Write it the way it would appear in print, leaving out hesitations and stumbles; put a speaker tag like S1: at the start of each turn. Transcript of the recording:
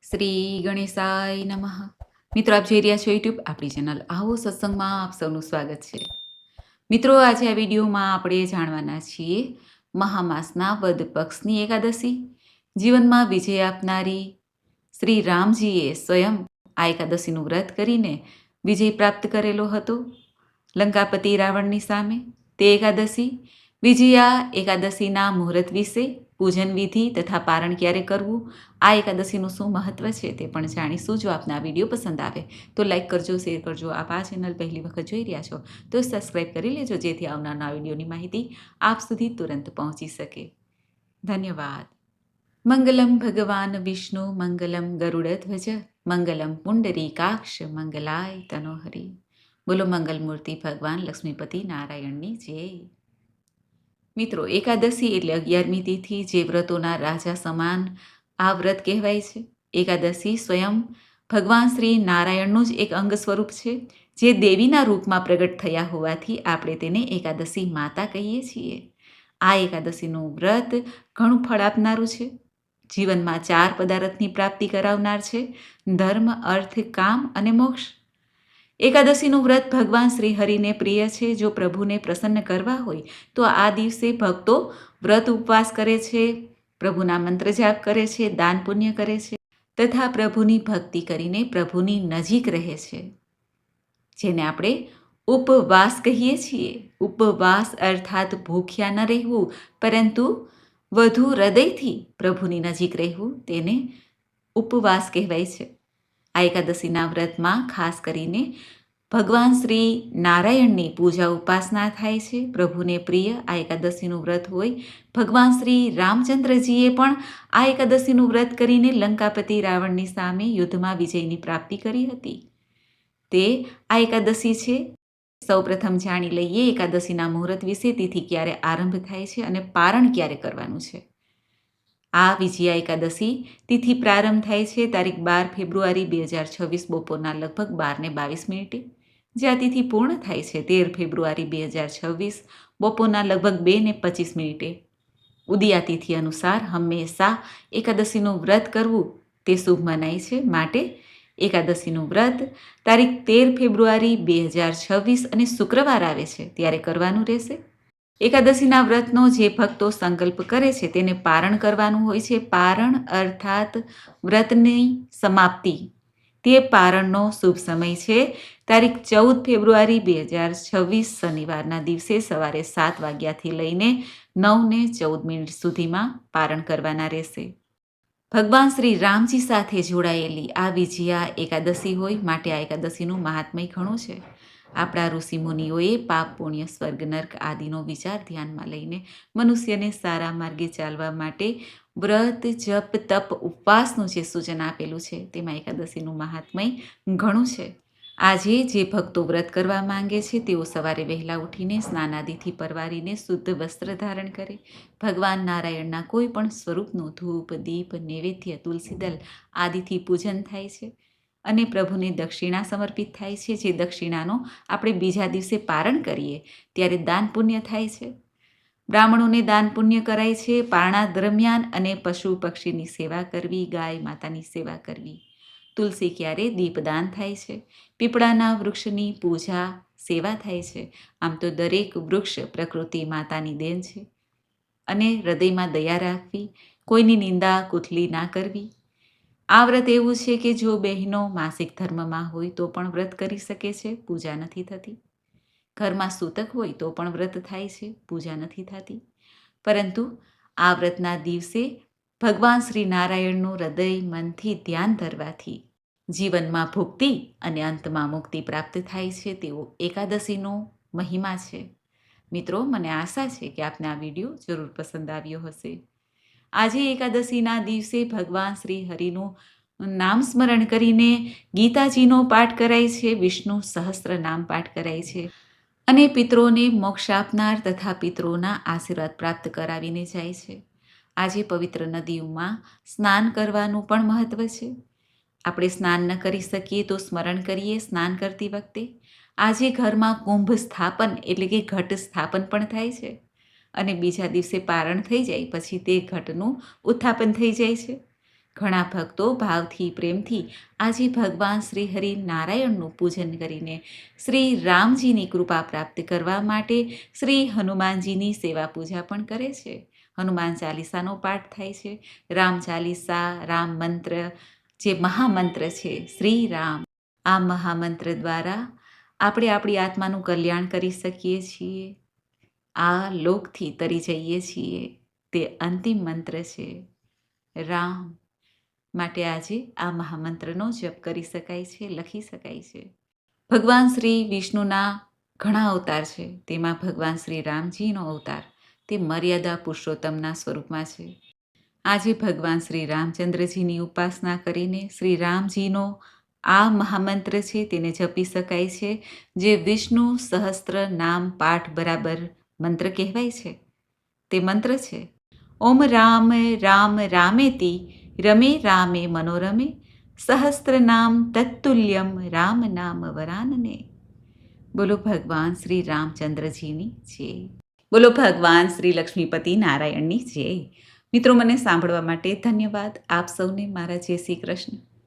S1: શ્રી ગણેશાય નમઃ. મિત્રો, આપ જોઈ રહ્યા છો યુટ્યુબ આપણી ચેનલ આવો સત્સંગમાં આપ સૌનું સ્વાગત છે. મિત્રો, આજે આ વિડીયોમાં આપણે જાણવાના છીએ મહામાસના વદ પક્ષની એકાદશી. જીવનમાં વિજય આપનારી શ્રી રામજીએ સ્વયં આ એકાદશીનું વ્રત કરીને વિજય પ્રાપ્ત કરેલો હતો લંકાપતિ રાવણની સામે. તે એકાદશી વિજયા એકાદશીના મુહૂર્ત વિશે, પૂજન વિધિ તથા પારણ ક્યારે કરવું, આ એકાદશીનું શું મહત્વ છે તે પણ જાણીશું. જો આપને આ વિડીયો પસંદ આવે તો લાઈક કરજો, શેર કરજો. આપ આ ચેનલ પહેલી વખત જોઈ રહ્યા છો તો સબસ્ક્રાઈબ કરી લેજો, જેથી આવનારના વિડીયોની માહિતી આપ સુધી તુરંત પહોંચી શકે. ધન્યવાદ. મંગલમ ભગવાન વિષ્ણુ મંગલમ ગરુડધ્વજ મંગલમ પુંડરીકાક્ષ મંગલાય તનોહરી. બોલો મંગલ મૂર્તિ ભગવાન લક્ષ્મીપતિ નારાયણની જય. મિત્રો, એકાદશી એટલે 11મી તિથિ, જે વ્રતોના રાજા સમાન આ વ્રત કહેવાય છે. એકાદશી સ્વયં ભગવાન શ્રી નારાયણનું જ એક અંગ સ્વરૂપ છે, જે દેવીના રૂપમાં પ્રગટ થયા હોવાથી આપણે તેને એકાદશી માતા કહીએ છીએ. આ એકાદશીનું વ્રત ઘણું ફળ આપનારું છે. જીવનમાં 4 પદાર્થની પ્રાપ્તિ કરાવનાર છે: ધર્મ, અર્થ, કામ અને મોક્ષ. એકાદશીનું વ્રત ભગવાન શ્રી હરિને પ્રિય છે. જો પ્રભુને પ્રસન્ન કરવા હોય તો આ દિવસે ભક્તો વ્રત ઉપવાસ કરે છે, પ્રભુના મંત્ર જાપ કરે છે, દાન પુણ્ય કરે છે તથા પ્રભુની ભક્તિ કરીને પ્રભુની નજીક રહે છે, જેને આપણે ઉપવાસ કહીએ છીએ. ઉપવાસ અર્થાત ભૂખ્યા ન રહેવું, પરંતુ વધુ હૃદયથી પ્રભુની નજીક રહેવું, તેને ઉપવાસ કહેવાય છે. આ એકાદશીના વ્રતમાં ખાસ કરીને ભગવાન શ્રી નારાયણની પૂજા ઉપાસના થાય છે. પ્રભુને પ્રિય આ એકાદશીનું વ્રત હોય. ભગવાન શ્રી રામચંદ્રજીએ પણ આ એકાદશીનું વ્રત કરીને લંકાપતિ રાવણની સામે યુદ્ધમાં વિજયની પ્રાપ્તિ કરી હતી. તે આ એકાદશી છે. સૌપ્રથમ જાણી લઈએ એકાદશીના મુહૂર્ત વિશે. તિથિ ક્યારે આરંભ થાય છે અને પારણ ક્યારે કરવાનું છે. આ વિજયા એકાદશી તિથિ પ્રારંભ થાય છે તારીખ 12 ફેબ્રુઆરી 2026 બપોરના લગભગ 12:22. જ્યાં તિથિ પૂર્ણ થાય છે 13 ફેબ્રુઆરી 2026 બપોરના લગભગ 2:25. ઉદયા તિથિ અનુસાર હંમેશા એકાદશીનું વ્રત કરવું તે શુભ મનાય છે. માટે એકાદશીનું વ્રત તારીખ 13 ફેબ્રુઆરી 2026 અને શુક્રવાર આવે છે ત્યારે કરવાનું રહેશે. એકાદશીના વ્રતનો જે ભક્તો સંકલ્પ કરે છે તેને પારણ કરવાનું હોય છે. પારણ અર્થાત વ્રતની સમાપ્તિ. તે પારણનો શુભ સમય છે તારીખ 14 ફેબ્રુઆરી 2026 શનિવારના દિવસે સવારે 7 વાગ્યાથી લઈને 9:14 સુધીમાં પારણ કરવાના રહેશે. ભગવાન શ્રી રામજી સાથે જોડાયેલી આ વિજયા એકાદશી હોય, માટે આ એકાદશીનું મહાત્મય ઘણું છે. આપણા ઋષિ મુનિઓએ પાપ, પુણ્ય, સ્વર્ગ, નર્ક આદિનો વિચાર ધ્યાનમાં લઈને મનુષ્યને સારા માર્ગે ચાલવા માટે વ્રત, જપ, તપ, ઉપવાસનું જે સૂચન આપેલું છે, તેમાં એકાદશીનું મહાત્મય ઘણું છે. આજે જે ભક્તો વ્રત કરવા માંગે છે તેઓ સવારે વહેલા ઉઠીને સ્નાનાદિથી પરવારીને શુદ્ધ વસ્ત્ર ધારણ કરે. ભગવાન નારાયણના કોઈ પણ સ્વરૂપનું ધૂપ, દીપ, નૈવેદ્ય, તુલસીદલ આદિથી પૂજન થાય છે અને પ્રભુને દક્ષિણા સમર્પિત થાય છે. જે દક્ષિણાનો આપણે બીજા દિવસે પારણ કરીએ ત્યારે દાન પુણ્ય થાય છે. બ્રાહ્મણોને દાન પુણ્ય કરાય છે. પારણા દરમિયાન અને પશુ પક્ષીની સેવા કરવી, ગાય માતાની સેવા કરવી. તુલસી ક્યારે દીપદાન થાય છે. પીપળાના વૃક્ષની પૂજા, સેવા થાય છે. આમ તો દરેક વૃક્ષ પ્રકૃતિ માતાની દેન છે અને હૃદયમાં દયા રાખવી, કોઈની નિંદા કુથલી ના કરવી. આ વ્રત એવું છે કે જો બહેનો માસિક ધર્મમાં હોય તો પણ વ્રત કરી શકે છે, પૂજા નથી થતી. ઘરમાં સૂતક હોય તો પણ વ્રત થાય છે, પૂજા નથી થતી. પરંતુ આ વ્રતના દિવસે ભગવાન શ્રી નારાયણનું હૃદય મનથી ધ્યાન ધરવાથી જીવનમાં ભુક્તિ અને અંતમાં મુક્તિ પ્રાપ્ત થાય છે. તેવો એકાદશીનો મહિમા છે. મિત્રો, મને આશા છે કે આપને આ વિડીયો જરૂર પસંદ આવ્યો હશે. આજે એકાદશીના દિવસે ભગવાન શ્રી હરિનું નામ સ્મરણ કરીને ગીતાજીનો પાઠ કરાય છે, વિષ્ણુ સહસ્ત્ર નામ પાઠ કરાય છે અને પિતરોને મોક્ષ આપનાર તથા પિતરોના આશીર્વાદ પ્રાપ્ત કરાવીને જાય છે. આજે પવિત્ર નદીઓમાં સ્નાન કરવાનું પણ મહત્વ છે. આપણે સ્નાન ન કરી શકીએ તો સ્મરણ કરીએ સ્નાન કરતી વખતે. આજે ઘરમાં કુંભ સ્થાપન એટલે કે ઘટ સ્થાપન પણ થાય છે અને બીજા દિવસે પારણ થઈ જાય પછી તે ઘટનું ઉત્થાપન થઈ જાય છે. ઘણા ભક્તો ભાવથી પ્રેમથી આજે ભગવાન શ્રી હરિ નારાયણનું પૂજન કરીને શ્રી રામજીની કૃપા પ્રાપ્ત કરવા માટે શ્રી હનુમાનજીની સેવા પૂજા પણ કરે છે. હનુમાન ચાલીસાનો પાઠ થાય છે. રામ ચાલીસા, રામ મંત્ર, જે મહામંત્ર છે શ્રી રામ, આ મહામંત્ર દ્વારા આપણે આપણી આત્માનું કલ્યાણ કરી શકીએ છીએ. આ લોકથી તરી જઈએ છીએ. તે અંતિમ મંત્ર છે રામ. માટે આજે આ મહામંત્રનો જપ કરી શકાય છે, લખી શકાય છે. ભગવાન શ્રી વિષ્ણુના ઘણા અવતાર છે. તેમાં ભગવાન શ્રી રામજીનો અવતાર તે મર્યાદા પુરુષોત્તમના સ્વરૂપમાં છે. આજે ભગવાન શ્રી રામચંદ્રજીની ઉપાસના કરીને શ્રી રામજીનો આ મહામંત્ર છે તેને જપી શકાય છે, જે વિષ્ણુ સહસ્ત્ર નામ પાઠ બરાબર મંત્ર કહેવાય છે. તે મંત્ર છે ઓમ રામ રામ રામેતિ રમે રામે મનોરમે સહસ્ત્ર નામ તત્તુલ્યમ રામ નામ વરાનને. બોલો ભગવાન શ્રી રામચંદ્રજીની જય. બોલો ભગવાન શ્રી લક્ષ્મીપતિ નારાયણની જય. મિત્રો, મને સાંભળવા માટે ધન્યવાદ. આપ સૌને મારા જય શ્રી કૃષ્ણ.